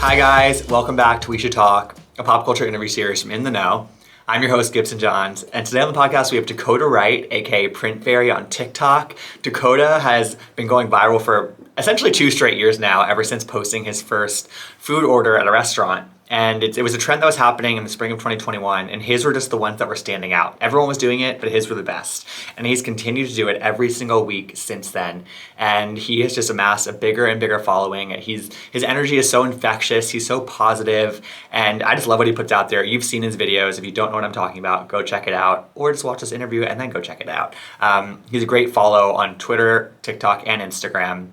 Hi guys, welcome back to We Should Talk, a pop culture interview series from In the Know. I'm your host, Gibson Johns, and today on the podcast we have Dakota Wright, aka Print Fairy on TikTok. Dakota has been going viral for essentially 2 straight years now, ever since posting his first food order at a restaurant. And it was a trend that was happening in the spring of 2021, and his were just the ones that were standing out. Everyone was doing it, but his were the best. And he's continued to do it every single week since then. And he has just amassed a bigger and bigger following. His energy is so infectious, he's so positive, and I just love what he puts out there. You've seen his videos. If you don't know what I'm talking about, go check it out, or just watch this interview and then go check it out. He's a great follow on Twitter, TikTok, and Instagram.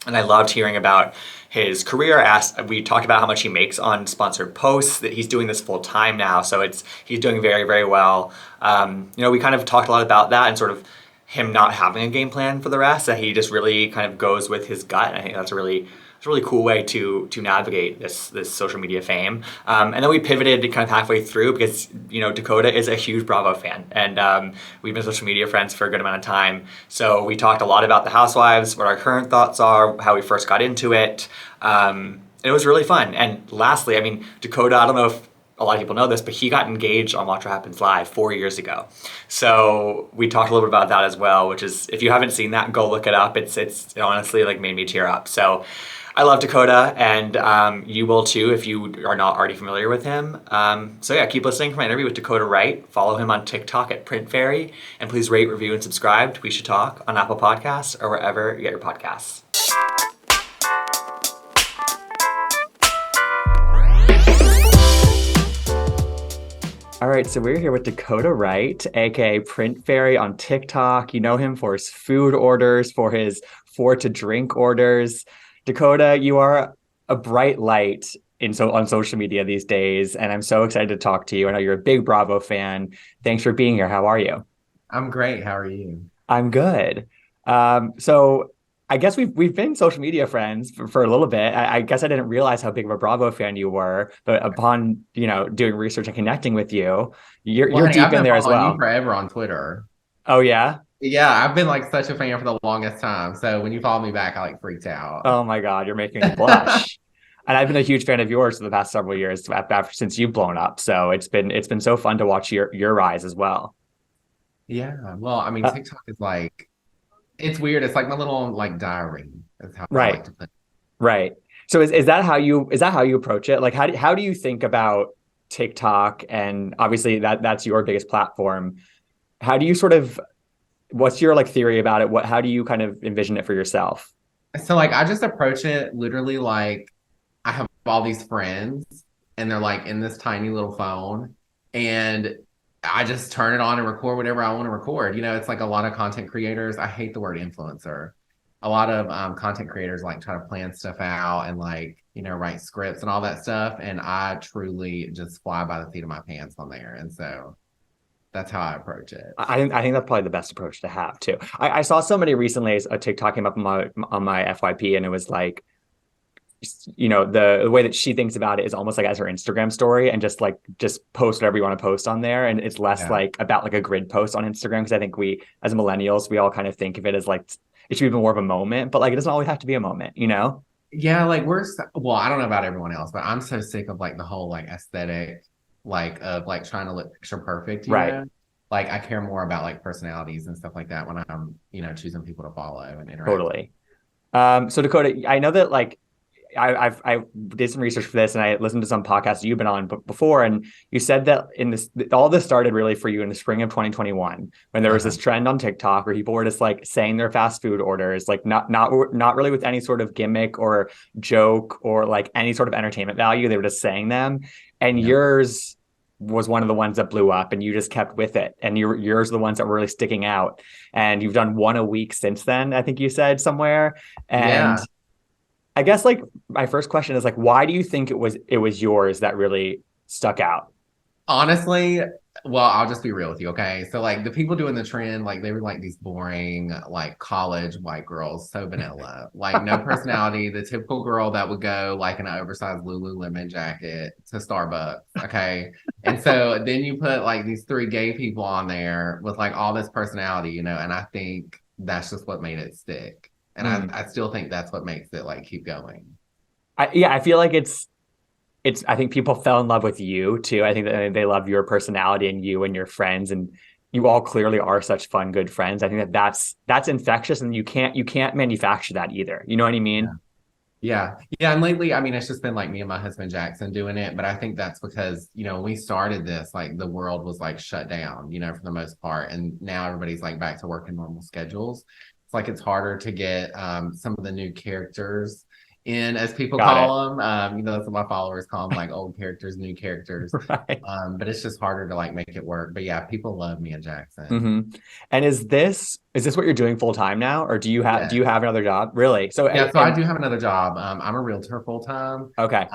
And I loved hearing about his career. We talked about how much he makes on sponsored posts, that he's doing this full time now. So he's doing very, very well. We kind of talked a lot about that and sort of him not having a game plan for the rest, that he just really kind of goes with his gut. And I think that's a really cool way to navigate this social media fame. And then we pivoted kind of halfway through because, Dakota is a huge Bravo fan. And we've been social media friends for a good amount of time. So we talked a lot about the Housewives, what our current thoughts are, how we first got into it. It was really fun. And lastly, Dakota, I don't know if a lot of people know this, but he got engaged on Watch What Happens Live 4 years ago. So we talked a little bit about that as well, which is, if you haven't seen that, go look it up. It honestly made me tear up. So I love Dakota, and you will too if you are not already familiar with him. Keep listening for my interview with Dakota Wright. Follow him on TikTok at Print Fairy, and please rate, review, and subscribe to We Should Talk on Apple Podcasts or wherever you get your podcasts. All right, so we're here with Dakota Wright, aka Print Fairy on TikTok. You know him for his food orders, for his for-to-drink orders. Dakota, you are a bright light on social media these days, and I'm so excited to talk to you. I know you're a big Bravo fan. Thanks for being here. How are you? I'm great. How are you? I'm good. So I guess we've been social media friends for a little bit. I guess I didn't realize how big of a Bravo fan you were, but upon doing research and connecting with you, you're Honey, deep I've in been there as following you well. forever on Twitter. Oh yeah? Yeah, I've been such a fan for the longest time. So when you followed me back, I freaked out. Oh my God, you're making me blush. And I've been a huge fan of yours for the past several years since you've blown up. So it's been so fun to watch your rise as well. Yeah. Well, Uh, TikTok is it's weird. It's like my little diary. That's how I right, like to put it. right. So is that how you approach it? Like how do you think about TikTok? And obviously that's your biggest platform. How do you what's your theory about it? How do you kind of envision it for yourself? So I just approach it literally I have all these friends and they're in this tiny little phone and I just turn it on and record whatever I want to record. It's like a lot of content creators. I hate the word influencer. A lot of content creators try to plan stuff out and write scripts and all that stuff. And I truly just fly by the seat of my pants on there. And so that's how I approach it. I think that's probably the best approach to have too. I saw somebody recently, a TikTok came up on my FYP, and it was the way that she thinks about it is almost as her Instagram story, and just post whatever you want to post on there, and it's less Yeah. about a grid post on Instagram, because I think we as millennials, we all kind of think of it as it should be more of a moment, but it doesn't always have to be a moment. Yeah, well, I don't know about everyone else, but I'm so sick of the whole aesthetic, of trying to look picture perfect, you Right. know? I care more about personalities and stuff like that when I'm, choosing people to follow and interact with. Totally. So Dakota, I know that I did some research for this, and I listened to some podcasts you've been on before, and you said that all this started really for you in the spring of 2021, when there was this trend on TikTok where people were just saying their fast food orders, not really with any sort of gimmick or joke or any sort of entertainment value. They were just saying them, and Yeah. yours was one of the ones that blew up, and you just kept with it, and yours are the ones that were really sticking out, and you've done one a week since then, I think you said somewhere. And Yeah. I guess my first question is why do you think it was yours that really stuck out? Honestly, well, I'll just be real with you, okay? So the people doing the trend, they were these boring, college white girls, so vanilla. No personality, the typical girl that would go in an oversized Lululemon jacket to Starbucks, okay? And so then you put these 3 gay people on there with all this personality, and I think that's just what made it stick. And I still think that's what makes it keep going. I feel like I think people fell in love with you too. I think that they love your personality and you and your friends, and you all clearly are such fun, good friends. I think that that's infectious, and you can't manufacture that either. You know what I Yeah. mean? Yeah. Yeah. And lately, I mean, it's just been like me and my husband Jackson doing it. But I think that's because, when we started this, like the world was like shut down, for the most part. And now everybody's like back to working normal schedules. It's like it's harder to get some of the new characters in, as people Got it. call them. That's what my followers call them, like old characters, new characters. Right. But it's just harder to like make it work. But yeah, people love me and Jackson. hmm And is this what you're doing full time now, or do Yeah. you have another job? Really? So Yeah, so I and do have another job. I'm a realtor full time. okay,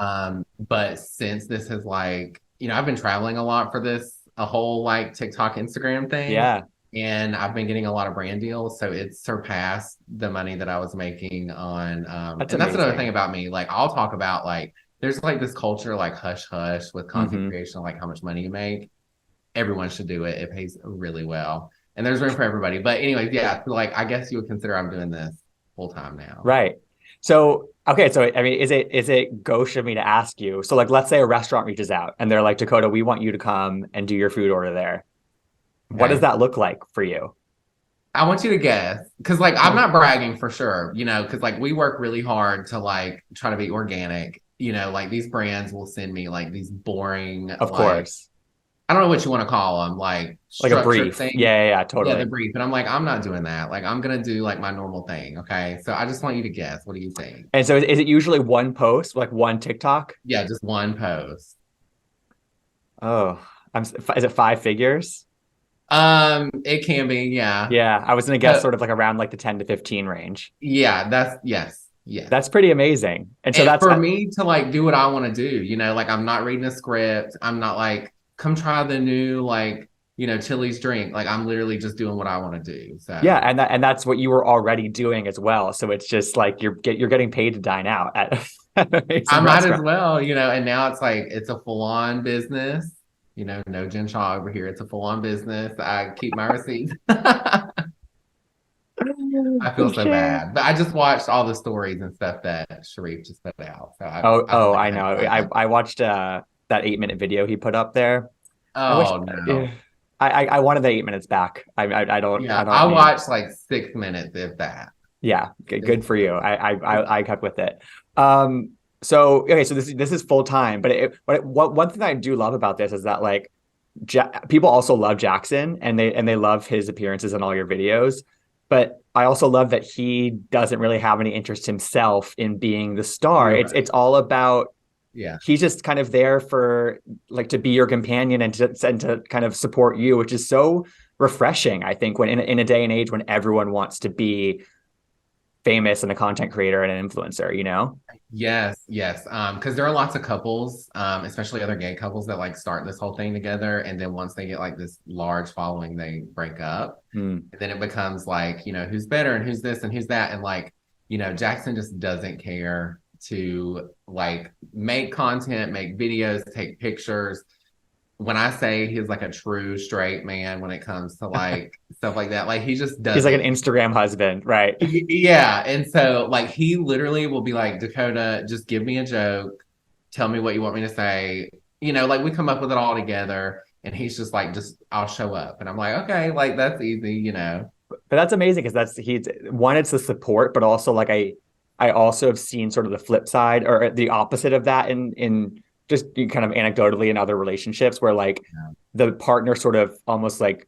But since this has like, I've been traveling a lot for this, a whole like TikTok, Instagram thing, yeah, and I've been getting a lot of brand deals. So it's surpassed the money that I was making on, that's and that's another thing amazing. about me. Like I'll talk about like there's like this culture like hush hush with content hmm creation, like how much money you make. Everyone should do it. It pays really well. And there's room for everybody. But anyways, yeah, so, like I guess you would consider I'm doing this full time now. Right. So, okay, so I mean, is it gauche of me to ask you? So, like, let's say a restaurant reaches out and they're like, Dakota, we want you to come and do your food order there. What does Okay. that look like for you? I want you to guess because, like, I'm Oh, not bragging for sure, because, like, we work really hard to, like, try to be organic. Like, these brands will send me, like, these boring, of like, course. I don't know what you want to call them, like, Like a structured brief. things. Yeah, Yeah, the totally. brief. And I'm like, I'm not doing that. Like, I'm going to do, like, my normal thing. Okay. So I just want you to guess. What do you think? And so is it usually one post, like one TikTok? Yeah, just one post. Oh, is it five figures? It can be. Yeah. Yeah, I was gonna guess So, sort of like around like the 10 to 15 range. yeah, yes. Yes. That's pretty amazing. And so And that's for me to like do what I want to do, like I'm not reading a script. I'm not like, come try the new like, Chili's drink. Like I'm literally just doing what I want to do. yeah, So and that's what you were already doing as well. So it's just like you're getting paid to dine out at an I amazing might as restaurant. well, and now it's like it's a full-on business. No Jen Shaw over here. It's a full-on business. I keep my receipts. I feel so Sure. bad. But I just watched all the stories and stuff that Sharif just put out. So I feel Oh, like I I had know. to find it. I watched that 8 minute video he put up there. I wish Oh eh, no. I wanted the 8 minutes back. I Yeah, don't I need. watched like 6 minutes, if that. Yeah, It was good for you. crazy. I kept with it. Um, so okay, so this is full time, but what one thing I do love about this is that like people also love Jackson and they love his appearances in all your videos, but I also love that he doesn't really have any interest himself in being the star. You're It's right. all about Yeah. he's just kind of there for like to be your companion and to kind of support you, which is so refreshing. I think when in a day and age when everyone wants to be famous and a content creator and an influencer, you know? Yes, yes. Because there are lots of couples, especially other gay couples that like start this whole thing together, and then once they get like this large following, they break up. Mm. And then it becomes like, who's better and who's this and who's that. And like, Jackson just doesn't care to like make content, make videos, take pictures. When I say he's like a true straight man when it comes to like stuff like that, like he just He's like an doesn't. Instagram husband, right? Yeah. And so like he literally will be like, Dakota, just give me a joke. Tell me what you want me to say. Like we come up with it all together. And he's just like, just I'll show up. And I'm like, okay, like that's easy. But that's amazing because that's he's one, it's the support, but also like I also have seen sort of the flip side or the opposite of that in just kind of anecdotally in other relationships where like Yeah. the partner sort of almost like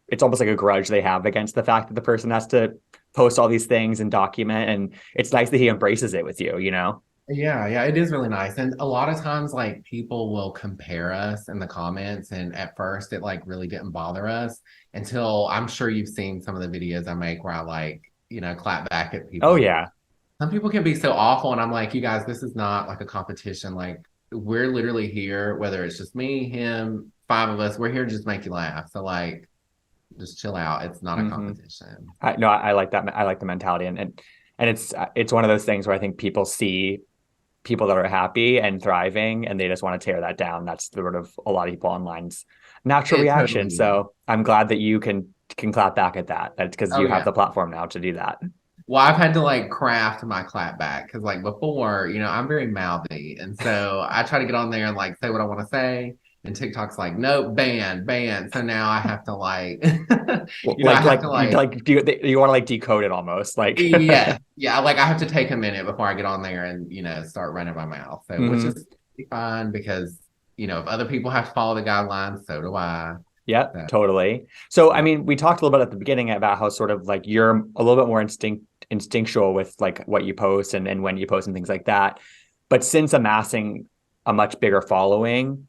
it's almost like a grudge they have against the fact that the person has to post all these things and document. And it's nice that he embraces it with you, you know? Yeah, yeah, it is really nice. And a lot of times, like, people will compare us in the comments. And at first, it like really didn't bother us until I'm sure you've seen some of the videos I make where I like, clap back at Oh people. yeah. Some people can be so awful. And I'm like, you guys, this is not like a competition. Like, we're literally here, whether it's just me, him, five of us, we're here to just make you laugh. So, like, just chill out. It's not a hmm competition. No, I like that. I like the mentality and it's one of those things where I think people see people that are happy and thriving and they just want to tear that down. That's the sort of a lot of people online's natural It reaction. totally is. So I'm glad that you can clap back at that. That's because Oh, you have yeah. the platform now to do that. Well, I've had to like craft my clap back because like before, I'm very mouthy. And so I try to get on there and like say what I want to say. And TikTok's like, nope, ban. So now I have to like, I have to like, You want to like decode it almost like. yeah, like I have to take a minute before I get on there and, start running my mouth. So, which Mhm. is fine because, if other people have to follow the guidelines, so do I. Yeah, So, totally. So, I yeah. mean, we talked a little bit at the beginning about how sort of like you're a little bit more instinctual with like what you post and when you post and things like that. But since amassing a much bigger following,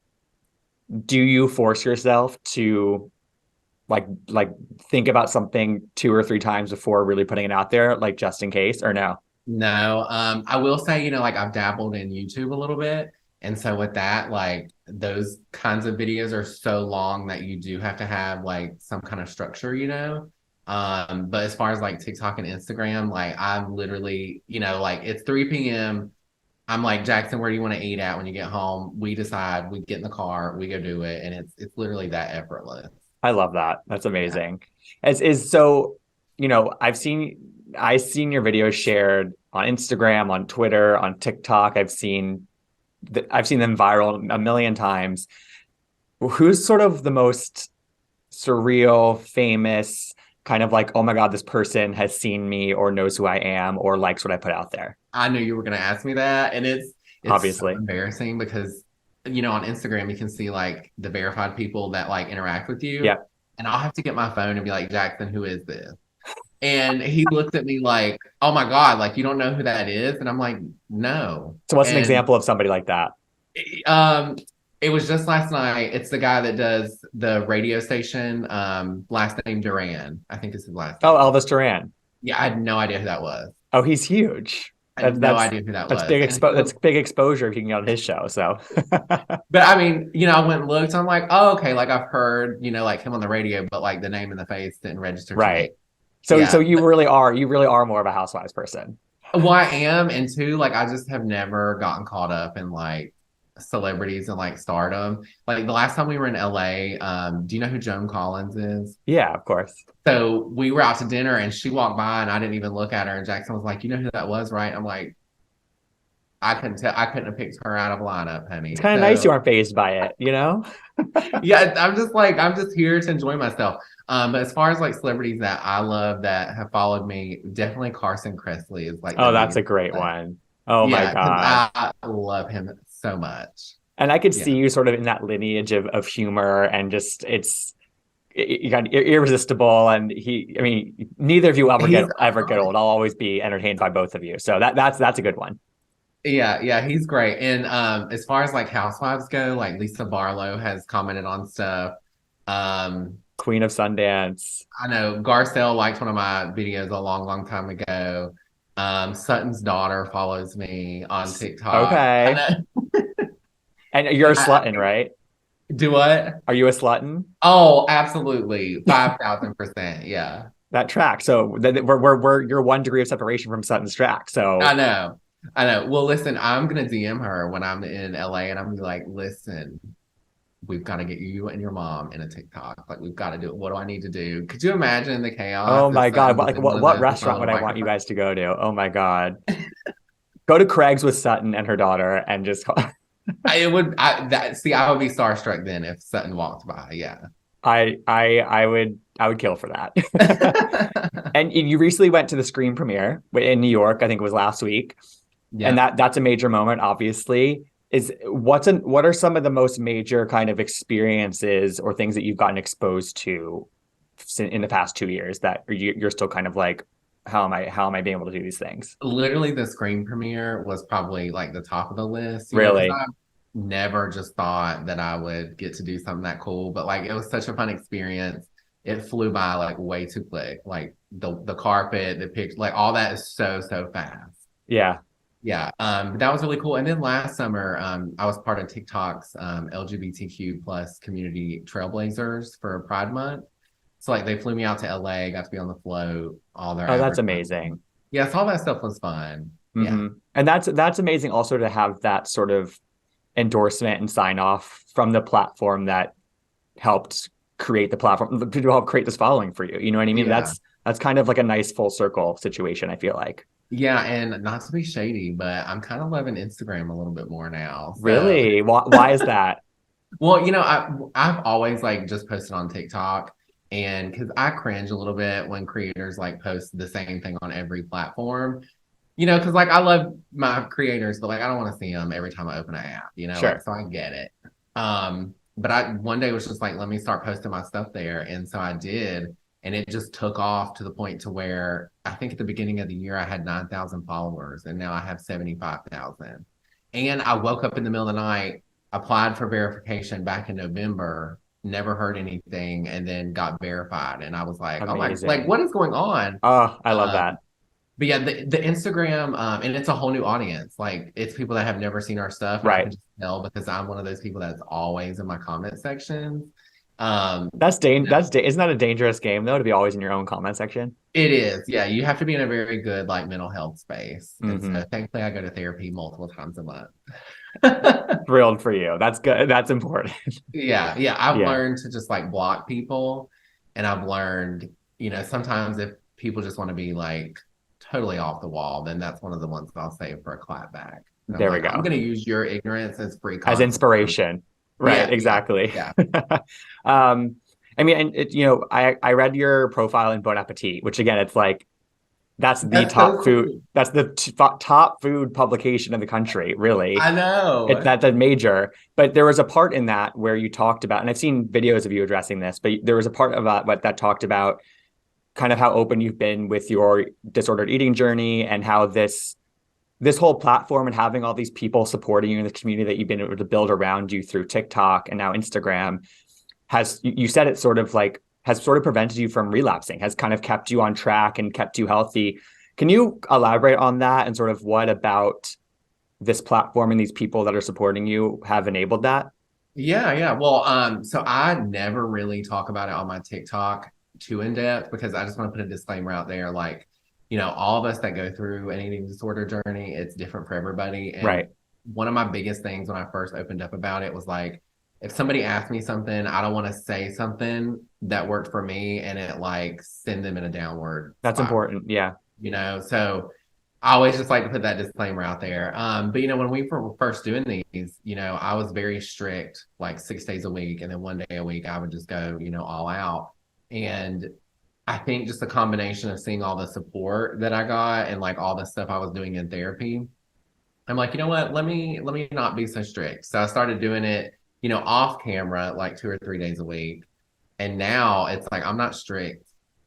do you force yourself to like think about something two or three times before really putting it out there, like just in case, or no? No, I will say, like I've dabbled in YouTube a little bit. And so with that, like those kinds of videos are so long that you do have to have like some kind of structure. But as far as like TikTok and Instagram, like I'm literally, like it's 3 p.m. I'm like, Jackson, where do you want to eat at when you get home? We decide, we get in the car, we go do it, and it's literally that effortless. I love that. That's Yeah. amazing. As is so, I've seen your videos shared on Instagram, on Twitter, on TikTok. I've seen them viral a million times. Who's sort of the most surreal, famous, kind of like, oh my God, this person has seen me or knows who I am or likes what I put out there? I knew you were gonna ask me that, and it's so Obviously. embarrassing because on Instagram you can see like the verified people that like interact with you, Yeah. and I'll have to get my phone and be like, Jackson, who is this? And he looks at me like, oh my God, like you don't know who that is, and I'm like, no. So what's an And example of somebody like that? um, it was just last night. It's the guy that does the radio station, last name Duran, I think is his last Oh, name. Elvis Duran. Yeah, I had no idea who that was. Oh, he's huge. I had That, no that's idea who that that's was. big And he that's looked. big exposure if you can get on his show. So But I mean, I went and looked. I'm like, oh, okay. Like I've heard, like him on the radio, but like the name and the face didn't register to me. right. So Yeah. you really are more of a Housewives person. Well, I am, and two, like I just have never gotten caught up in like celebrities and like stardom. Like the last time we were in LA, do you know who Joan Collins is? Yeah, of course. So we were out to dinner and she walked by and I didn't even look at her. And Jackson was like, you know who that was, right? I'm like, I couldn't tell. I couldn't have picked her out of a lineup, It's honey. kind of nice you So aren't phased by it, you know? yeah, I'm just here to enjoy myself. But as far as like celebrities that I love that have followed me, definitely Carson Kressley is like the Oh, that's biggest a great one. one. Oh my Yeah, because God. I love him so much. And I could see Yeah, you sort of in that lineage of humor and just you got irresistible and I mean, neither of you he's ever get old. I'll always be entertained by both of you. So that's a good one. yeah, he's great. And as far as like housewives go, like Lisa Barlow has commented on stuff. Um, Queen of Sundance. I know Garcelle liked one of my videos a long time ago. Sutton's daughter follows me on TikTok. I Okay. know. And you're a And slutton, right? do what? Are you a slutton? Oh, absolutely. 5,000%. Yeah. That track. So we're you're 1 degree of separation from Sutton's track. I So know. I know. Well, listen, I'm gonna DM her when I'm in LA and I'm gonna be like, listen, we've got to get you and your mom in a TikTok. Like, we've got to do it. What do I need to do? Could you imagine the chaos oh if my God. Sutton What, was like in one of what those with my restaurant would little I want you microphone? guys to go to? Oh my God. Go to Craig's with Sutton and her daughter and just I would be starstruck then if Sutton walked by. Yeah. I would kill for that. And you recently went to the screen premiere in New York, I think it was last week. And Yeah. that's a major moment, obviously. What are some of the most major kind of experiences or things that you've gotten exposed to in the past 2 years that you're still kind of like, how am I being able to do these things? Literally, the screen premiere was probably like the top of the list, because Really? I never just thought that I would get to do something that cool, but like it was such a fun experience. It flew by like way too quick. Like the carpet, the picture, like all that is so fast. Yeah. Yeah, but that was really cool. And then last summer, I was part of TikTok's LGBTQ plus community trailblazers for Pride Month. So like they flew me out to LA, got to be on the float, all their Oh, that's advertising. amazing. Yeah, so all that stuff was fun. Yeah. And that's amazing also to have that sort of endorsement and sign off from the platform that helped create the platform to help create this following for you. You know what I mean? Yeah. That's kind of like a nice full circle situation, I feel like. Yeah, and not to be shady, but I'm kind of loving Instagram a little bit more now. So, Really? Why is that? well, I've always like just posted on TikTok, and because I cringe a little bit when creators like post the same thing on every platform. Because like I love my creators, but like I don't want to see them every time I open an app, like Sure. so I get it. But I one day was just like, let me start posting my stuff there. And so I did, and it just took off to the point to where I think at the beginning of the year I had 9,000 followers and now I have 75,000. And I woke up in the middle of the night, applied for verification back in November, never heard anything, and then got verified. And I was like, oh my, like Amazing. what is going on? Oh, I love Um, that. but yeah, the Instagram, and it's a whole new audience. Like it's people that have never seen our stuff, and I can Right. just tell because I'm one of those people that's always in my comment sections. Isn't that a dangerous game though, to be always in your own comment section? It is, yeah. You have to be in a very good like mental health space, and Hmm. so thankfully I go to therapy multiple times a month. Thrilled for you. That's good. That's important. Yeah, yeah. I've Yeah. learned to just like block people, and I've learned, sometimes if people just want to be like totally off the wall, then that's one of the ones I'll save for a clap back. And I'm There we like, I'm go. going to use your ignorance as free As content. inspiration. Right, Yeah, yeah, exactly. yeah. um, I mean, and I read your profile in Bon Appetit, which again, it's like That's so cool. that's the top food publication in the country, really. I know. That's a major. But there was a part in that where you talked about, and I've seen videos of you addressing this, but there was a part about what that talked about kind of how open you've been with your disordered eating journey and how this whole platform and having all these people supporting you in the community that you've been able to build around you through TikTok and now Instagram has, you said, it sort of like has sort of prevented you from relapsing, has kind of kept you on track and kept you healthy. Can you elaborate on that and sort of what about this platform and these people that are supporting you have enabled that? Yeah, yeah. Well, so I never really talk about it on my TikTok too in depth because I just want to put a disclaimer out there. Like, all of us that go through an eating disorder journey, it's different for everybody. And Right. one of my biggest things when I first opened up about it was like, if somebody asked me something, I don't want to say something that worked for me and it like send them in a downward That's spiral, important. Yeah. So I always just like to put that disclaimer out there. But when we were first doing these, I was very strict, like 6 days a week, and then one day a week I would just go, all out. And I think just a combination of seeing all the support that I got and like all the stuff I was doing in therapy, I'm like, you know what? Let me not be so strict. So I started doing it, off camera, like 2 or 3 days a week. And now it's like I'm not strict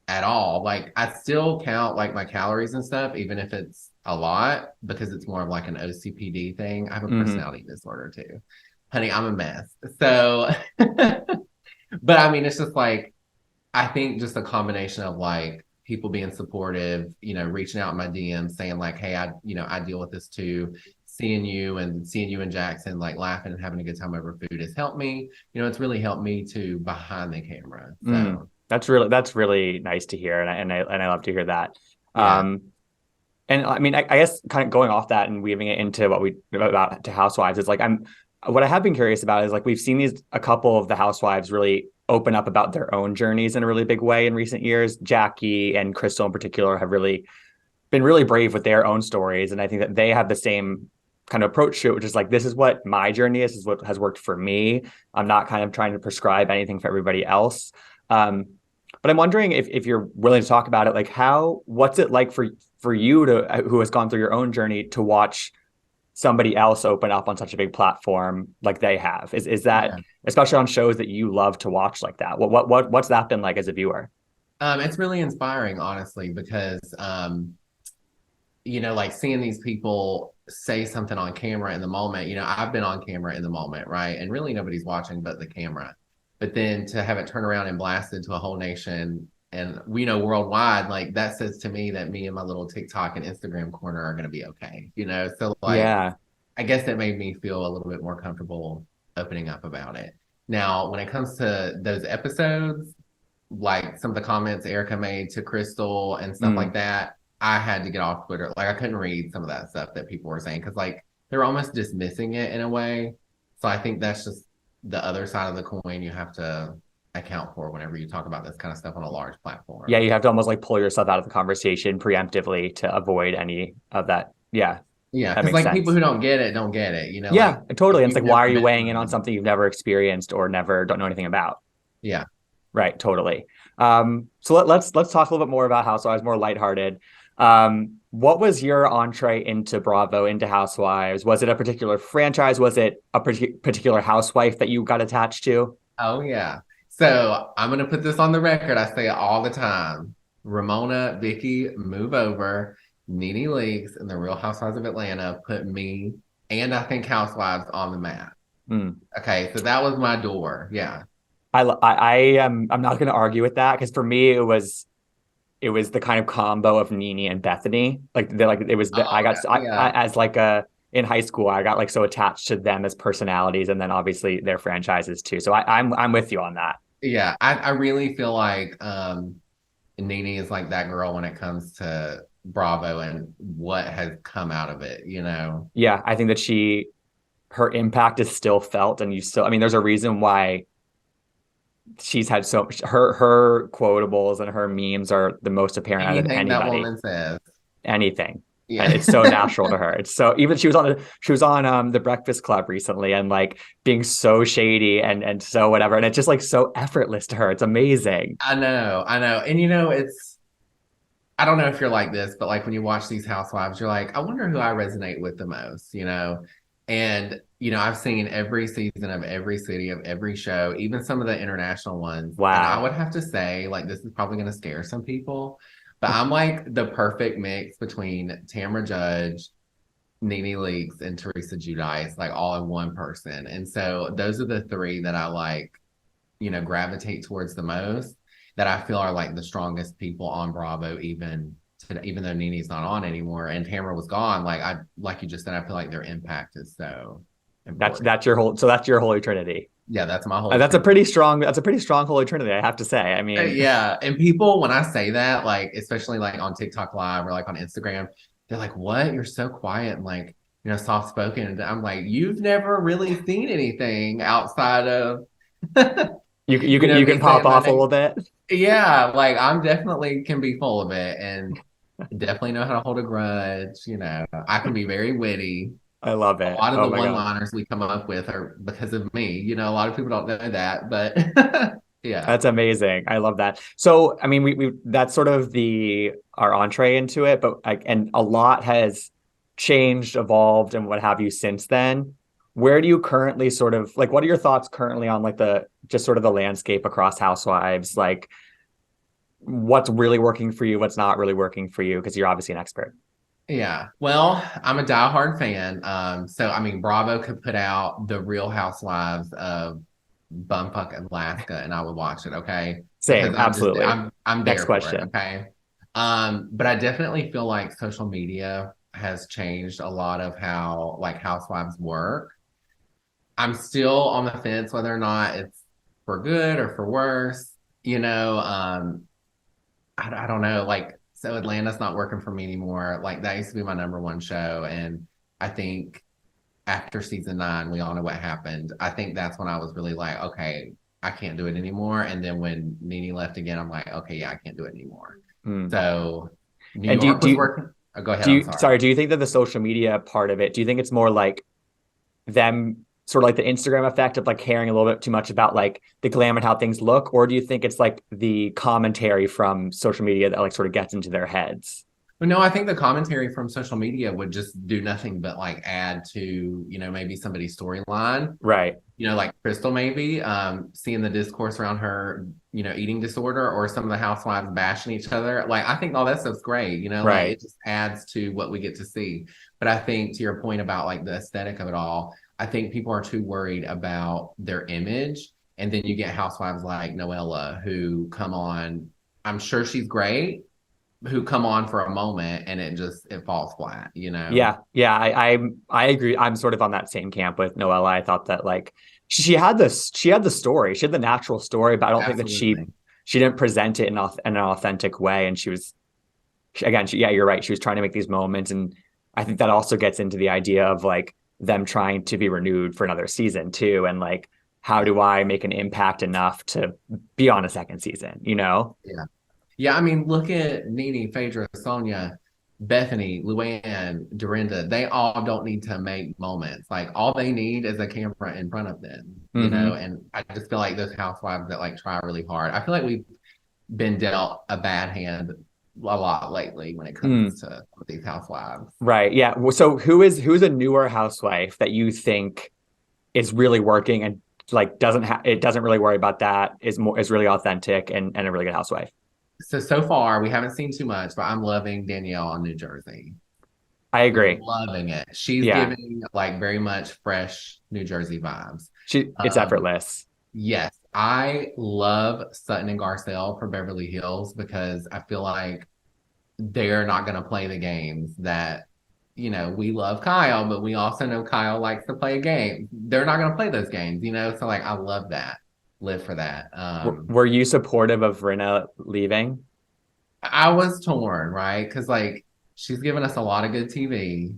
at all. Like I still count like my calories and stuff, even if it's a lot, because it's more of like an OCPD thing. I have a Hmm. personality disorder too. Honey, I'm a mess. So, but I mean, it's just like I think just a combination of like people being supportive, reaching out in my DMs saying like, hey, I deal with this too. Seeing you and Jackson like laughing and having a good time over food has helped me. It's really helped me too behind the camera. Mm. So That's really nice to hear, and I love to hear that. yeah, Um, And I mean, I guess kind of going off that and weaving it into what we about to Housewives is like what I have been curious about is like we've seen a couple of the Housewives really open up about their own journeys in a really big way in recent years. Jackie and Crystal in particular have really been really brave with their own stories, and I think that they have the same kind of approach to it, which is like this is what my journey is what has worked for me. I'm not kind of trying to prescribe anything for everybody else. Um, but I'm wondering if you're willing to talk about it, like what's it like for you to who has gone through your own journey to watch somebody else open up on such a big platform like they have? Is that yeah. especially on shows that you love to watch like that? What's that been like as a viewer? It's really inspiring, honestly, because like seeing these people say something on camera in the moment. I've been on camera in the moment, right? And really nobody's watching but the camera. But then to have it turn around and blasted to a whole nation and we know worldwide, like that says to me that me and my little TikTok and Instagram corner are going to be okay. So like Yeah. I guess that made me feel a little bit more comfortable opening up about it. Now, when it comes to those episodes, like some of the comments Erica made to Crystal and stuff like Mm. that, I had to get off Twitter. Like I couldn't read some of that stuff that people were saying because like they're almost dismissing it in a way. So I think that's just the other side of the coin you have to, account for whenever you talk about this kind of stuff on a large Yeah, platform. you have to almost like pull yourself out of the conversation preemptively to avoid any of that. Yeah, Yeah, that because makes like people sense. who don't get it don't get it. You know, Yeah, like totally. if And it's you've like, why are never you been weighing in on through, something you've never experienced or never don't know anything about? yeah. Right, totally. So let's talk a little bit more about Housewives, more lighthearted. What was your entree into Bravo, into Housewives? Was it a particular franchise? Was it a particular housewife that you got attached to? Oh yeah. So I'm gonna put this on the record. I say it all the time. Ramona, Vicky, move over. Nene Leakes and the Real Housewives of Atlanta put me and I think Housewives on the map. Hmm. Okay, so that was my door. Yeah. I am I'm not going to argue with that because for me it was the kind of combo of Nene and Bethany. Like it was the I Oh, got yeah. as like a in high school I got like so attached to them as personalities and then obviously their franchises too. So I'm with you on that. Yeah. I really feel like Nene is like that girl when it comes to Bravo and what has come out of it, you know? Yeah, I think that her impact is still felt and you still I mean there's a reason why she's had so much her quotables and her memes are the most apparent out of Anything that anybody. woman says. Anything. And Yeah. it's so natural to her. It's so even she was on the Breakfast Club recently and like being so shady and so whatever. And it's just like so effortless to her. It's amazing. I know, I know. And you know, I don't know if you're like this, but like when you watch these housewives, you're like, I wonder who I resonate with the most, you know? And, you know, I've seen every season of every city of every show, even some of the international ones. And I Wow. would have to say, like, this is probably going to scare some people, but I'm like the perfect mix between Tamra Judge, Nene Leakes, and Teresa Giudice, like all in one person. And so those are the three that I like, you know, gravitate towards the most that I feel are like the strongest people on Bravo, even though Nene's not on anymore and Tamara was gone. Like you just said, I feel like their impact is so important. That's your whole so that's your holy trinity. Yeah, that's my holy That's a pretty strong holy trinity, I have to say. I mean, Yeah, and people when I say that, like especially like on TikTok Live or like on Instagram, they're like, "What? You're so quiet and like you know soft spoken." And I'm like, "You've never really seen anything outside of you know you can me pop saying my off a name." little bit. Yeah, like I'm definitely can be full of it and definitely know how to hold a grudge. You know, I can be very witty. I love A it. lot of Oh the my God. one-liners we come up with are because of me. You know, a lot of people don't know that, but yeah, That's amazing. I love that. So, I mean, we that's sort of the our entree into it, but like, and a lot has changed, evolved, and what have you since then. Where do you currently sort of like? What are your thoughts currently on like the just sort of the landscape across Housewives? Like, what's really working for you? What's not really working for you? Because you're obviously an expert. yeah. Well, I'm a diehard fan. So I mean, Bravo could put out the Real Housewives of Bumfuck Alaska, and I would watch it. Okay, because Same, absolutely. I'm Next there for it. question. Okay. But I definitely feel like social media has changed a lot of how like housewives work. I'm still on the fence whether or not it's for good or for worse. You know, I don't know. Like, so Atlanta's not working for me anymore. Like, that used to be my number one show. And I think after season 9, we all know what happened. I think that's when I was really like, okay, I can't do it anymore. And then when Nene left again, I'm like, okay, yeah, I can't do it anymore. Hmm. So New And York was working. Oh, go ahead. do I'm you sorry. sorry, do you think that the social media part of it, do you think it's more like them sort of like the Instagram effect of like caring a little bit too much about like the glam and how things look, or do you think it's like the commentary from social media that like sort of gets into their heads? But no, I think the commentary from social media would just do nothing but like add to, you know, maybe somebody's storyline. Right. You know, like Crystal maybe, seeing the discourse around her, you know, eating disorder or some of the housewives bashing each other. Like, I think all that stuff's great, you know, like Right. it just adds to what we get to see. But I think to your point about like the aesthetic of it all, I think people are too worried about their image. And then you get housewives like Noella who come on, I'm sure she's great, who come on for a moment and it falls flat, you know? Yeah. Yeah. I agree. I'm sort of on that same camp with Noella. I thought that like she had the story. She had the natural story, but I don't think that Absolutely. she didn't present it in, in an authentic way. And she was again, yeah, you're right. She was trying to make these moments. And I think that also gets into the idea of like them trying to be renewed for another season too. And like how do I make an impact enough to be on a second season, you know? Yeah. Yeah, I mean, look at Nene, Phaedra, Sonia, Bethany, Luann, Dorinda. They all don't need to make moments. Like all they need is a camera in front of them, you know. Mm-hmm. And I just feel like those housewives that like try really hard. I feel like we've been dealt a bad hand a lot lately when it Mm. comes to these housewives. Right. Yeah. Well, so who's a newer housewife that you think is really working and like doesn't really worry about that, is really authentic and a really good housewife? So far we haven't seen too much, but I'm loving Danielle on New Jersey. I agree. Loving it. She's Yeah. giving like very much fresh New Jersey vibes. It's Um, effortless. yes, I love Sutton and Garcelle for Beverly Hills because I feel like they're not going to play the games that, we love Kyle, but we also know Kyle likes to play a game. They're not going to play those games, So like, I love that. Live for that. Were you supportive of Rinna leaving? I was torn, right? Because like she's given us a lot of good TV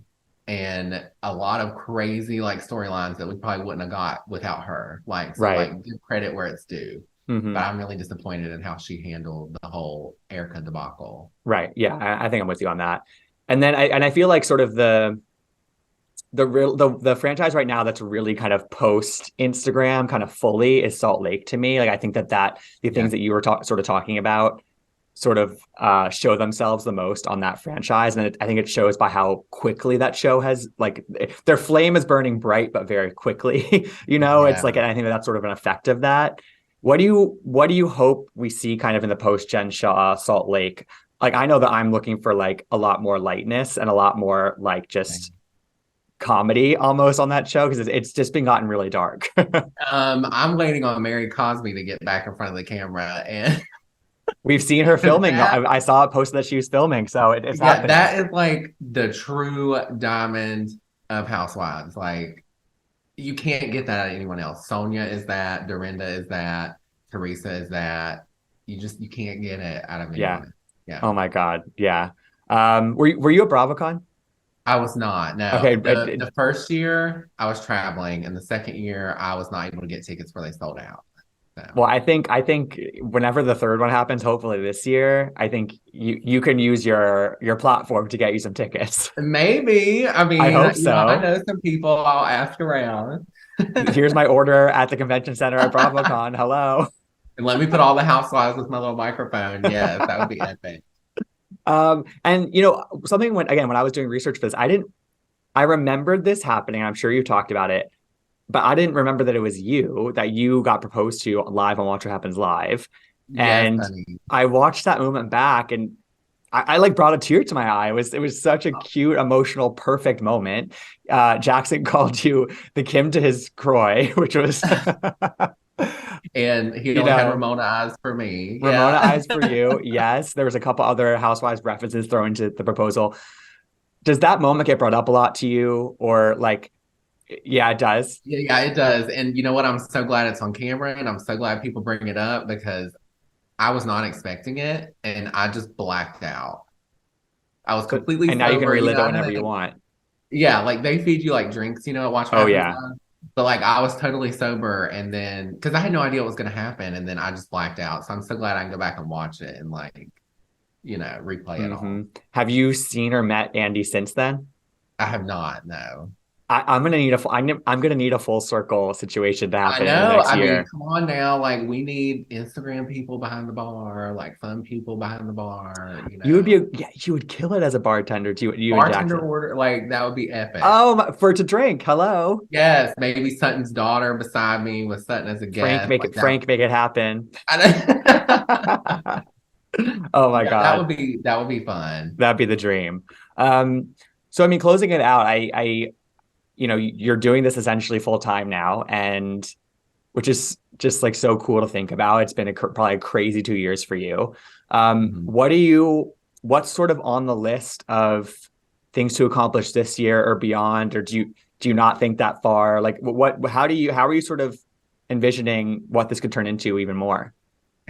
and a lot of crazy like storylines that we probably wouldn't have got without her. Like so, Right. like give credit where it's due. But Hmm. I'm really disappointed in how she handled the whole Erica debacle. Right. Yeah, I think I'm with you on that. And then I feel like sort of the franchise right now that's really kind of post Instagram kind of fully is Salt Lake to me. Like I think that the Yeah, things that you were sort of talking about sort of show themselves the most on that franchise, and I think it shows by how quickly that show has like their flame is burning bright but very quickly. It's yeah. like, and I think that's sort of an effect of that. What do you hope we see kind of in the post Jen Shaw Salt Lake? Like I know that I'm looking for like a lot more lightness and a lot more like just comedy almost on that show because it's just been gotten really dark. I'm waiting on Mary Cosby to get back in front of the camera and We've seen her filming. that I saw it posted that she was filming, so it's yeah, happening. that is like the true diamond of housewives. Like you can't get that out of anyone else. Sonia is that, Dorinda is that, Teresa is that. You can't get it out of Yeah. anyone. Yeah. Oh my God. Yeah. Were you at BravoCon? I was not. No. Okay. The first year I was traveling, and the second year I was not able to get tickets where they sold out. So Well, I think whenever the third one happens, hopefully this year, I think you can use your platform to get you some tickets. maybe. I I mean, hope I so. know some people. I'll ask around. Here's my order at the convention center at BravoCon. Hello. And let me put all the housewives with my little microphone. Yes, that would be epic. And something when I was doing research for this, I remembered this happening. I'm sure you talked about it, but I didn't remember that you got proposed to live on Watch What Happens Live. Yes, And honey. I watched that moment back and I like brought a tear to my eye. It was such a cute, emotional, perfect moment. Jackson called you the Kim to his Croy, which was, And he you only had know, Ramona eyes for me. Ramona Yeah. eyes for you. Yes, there was a couple other Housewives references thrown into the proposal. Does that moment get brought up a lot to you, or like, yeah, it does. Yeah, it does. And you know what? I'm so glad it's on camera and I'm so glad people bring it up because I was not expecting it and I just blacked out. I was But completely and now you can sober. relive it I know whenever you want. yeah, like they feed you like drinks, at Watch What Oh Happens yeah. Live. But like I was totally sober and then because I had no idea what was gonna happen and then I just blacked out. So I'm so glad I can go back and watch it and like, replay it Hmm. all. Have you seen or met Andy since then? I have not, no. I'm gonna need a full circle situation to I happen in the know. next I mean, year. come on now. Like, we need Instagram people behind the bar, like fun people behind the bar. You would kill it as a bartender too, you and Bartender Jackson. order, like, that would be epic. Oh, for to drink. Hello, Yes, maybe Sutton's daughter beside me with Sutton as a guest. Like that. Frank, make it happen. I, Oh my yeah, that God. would be fun. That'd be the dream. So I mean, closing it out, you're doing this essentially full time now, and which is just like so cool to think about. It's been probably a crazy 2 years for you. Mhm. What's sort of on the list of things to accomplish this year or beyond, or do you not think that far? Like, how are you sort of envisioning what this could turn into even more?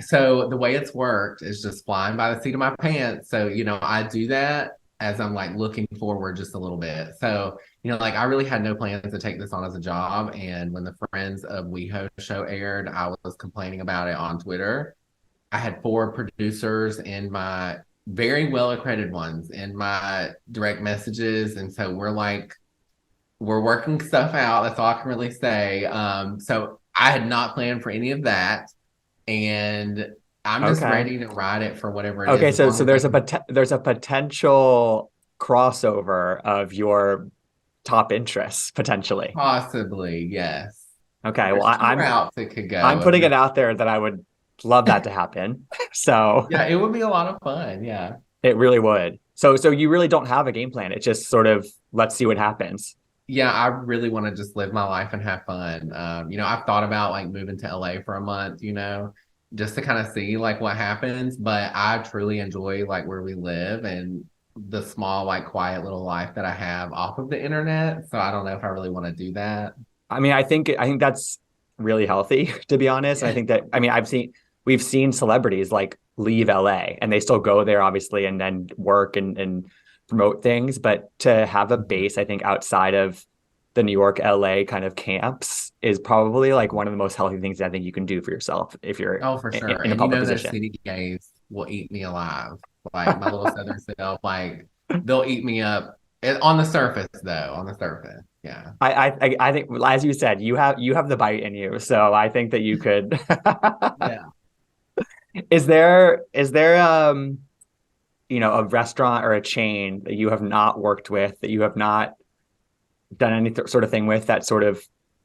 So the way it's worked is just flying by the seat of my pants. So, I do that. as I'm like looking forward just a little bit. So, like I really had no plans to take this on as a job. And when the Friends of WeHo show aired, I was complaining about it on Twitter. I had 4 producers in my very well accredited ones in my direct messages. And so we're working stuff out. That's all I can really say. So I had not planned for any of that. And I'm just Okay. ready to ride it for whatever it Okay, is, as so long so as I there's a can. there's a potential crossover of your top interests potentially. Possibly, yes. Okay, well There's two I'm routes it could I'm go. putting it out there that I would love that to happen. So Yeah, it would be a lot of fun. Yeah. it really would. So you really don't have a game plan. It's just sort of let's see what happens. Yeah, I really want to just live my life and have fun. I've thought about like moving to LA for a month, just to kind of see like what happens. But I truly enjoy like where we live and the small, like quiet little life that I have off of the internet. So I don't know if I really want to do that. I mean, I think that's really healthy to be honest. And I Yeah. think that I mean we've seen celebrities like leave LA and they still go there obviously and then work and promote things, but to have a base, I think outside of the New York, LA kind of camps is probably like one of the most healthy things I think you can do for yourself if you're Oh, for sure. in a And public those position. city gays will eat me alive. Like my little southern self, like they'll eat me up. On the surface, though. On the surface. Yeah. I think as you said, you have the bite in you. So I think that you could Yeah. is there a restaurant or a chain that you have not worked with that you have not done any sort of thing with that sort of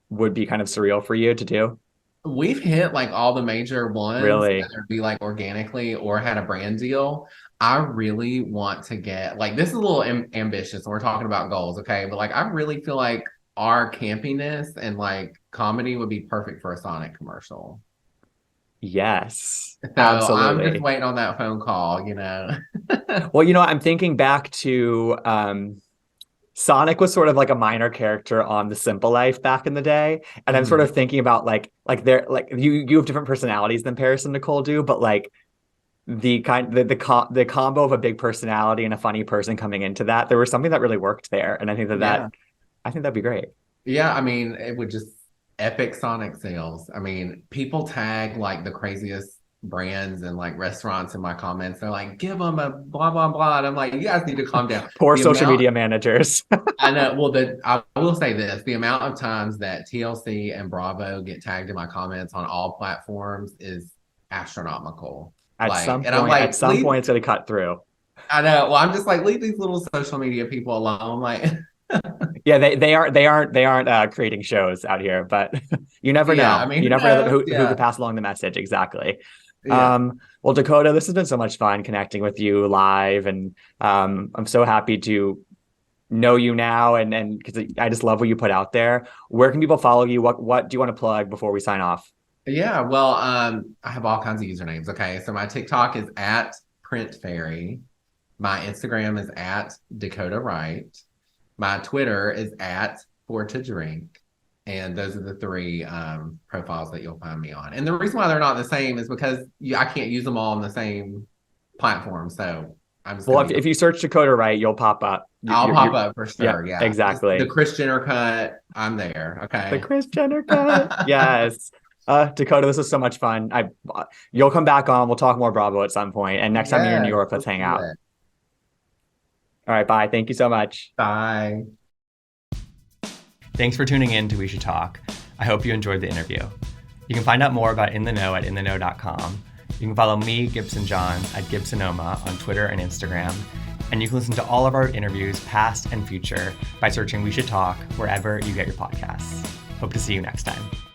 would be kind of surreal for you to do? We've hit like all the major ones, Really? whether it be like organically or had a brand deal. I really want to get like this is a little ambitious. We're talking about goals, okay? But like I really feel like our campiness and like comedy would be perfect for a Sonic commercial. Yes, So I'm just absolutely. waiting on that phone call. Well, I'm thinking back to Sonic was sort of like a minor character on The Simple Life back in the day, and I'm sort Mhm. of thinking about like you have different personalities than Paris and Nicole do, but like the combo of a big personality and a funny person coming into that, there was something that really worked there, and I think Yeah. I think that'd be great. Yeah, I mean, it would just epic Sonic sales. I mean, people tag like the craziest brands and like restaurants in my comments. They're like, give them a blah, blah, blah. And I'm like, you guys need to calm down. Poor The social amount, media managers. I know, well, I will say this, the amount of times that TLC and Bravo get tagged in my comments on all platforms is astronomical. Like, and I'm At like, some leave, point, it's going to cut through. I know, well, I'm just like, leave these little social media people alone. Like, Yeah, they aren't creating shows out here, but you never yeah, I know. mean, You who never know knows? who could Yeah, pass along the message exactly. yeah. Well, Dakota, this has been so much fun connecting with you live, and I'm so happy to know you now, and because I just love what you put out there. Where can people follow you? What do you want to plug before we sign off? Yeah, well, I have all kinds of usernames. Okay, so my TikTok is at Print Fairy. My Instagram is at Dakota Wright. My Twitter is at For to Drink. And those are the 3 profiles that you'll find me on. And the reason why they're not the same is because I can't use them all on the same platform. So I'm just Well, going if, to use. if you search Dakota Wright, you'll pop up. I'll pop up for Yeah, sure. Yeah, just the exactly. Chris Jenner cut. I'm there. The Okay. Chris Jenner cut. Yes. Dakota, this was so much fun. You'll come back on. We'll talk more Bravo at some point. And next time you're in New Yes, York, let's let's hang do out. it. All right, bye. Thank you so much. Bye. Thanks for tuning in to We Should Talk. I hope you enjoyed the interview. You can find out more about In the Know at intheknow.com. You can follow me, Gibson Johns, at Gibsonoma on Twitter and Instagram. And you can listen to all of our interviews, past and future, by searching We Should Talk wherever you get your podcasts. Hope to see you next time.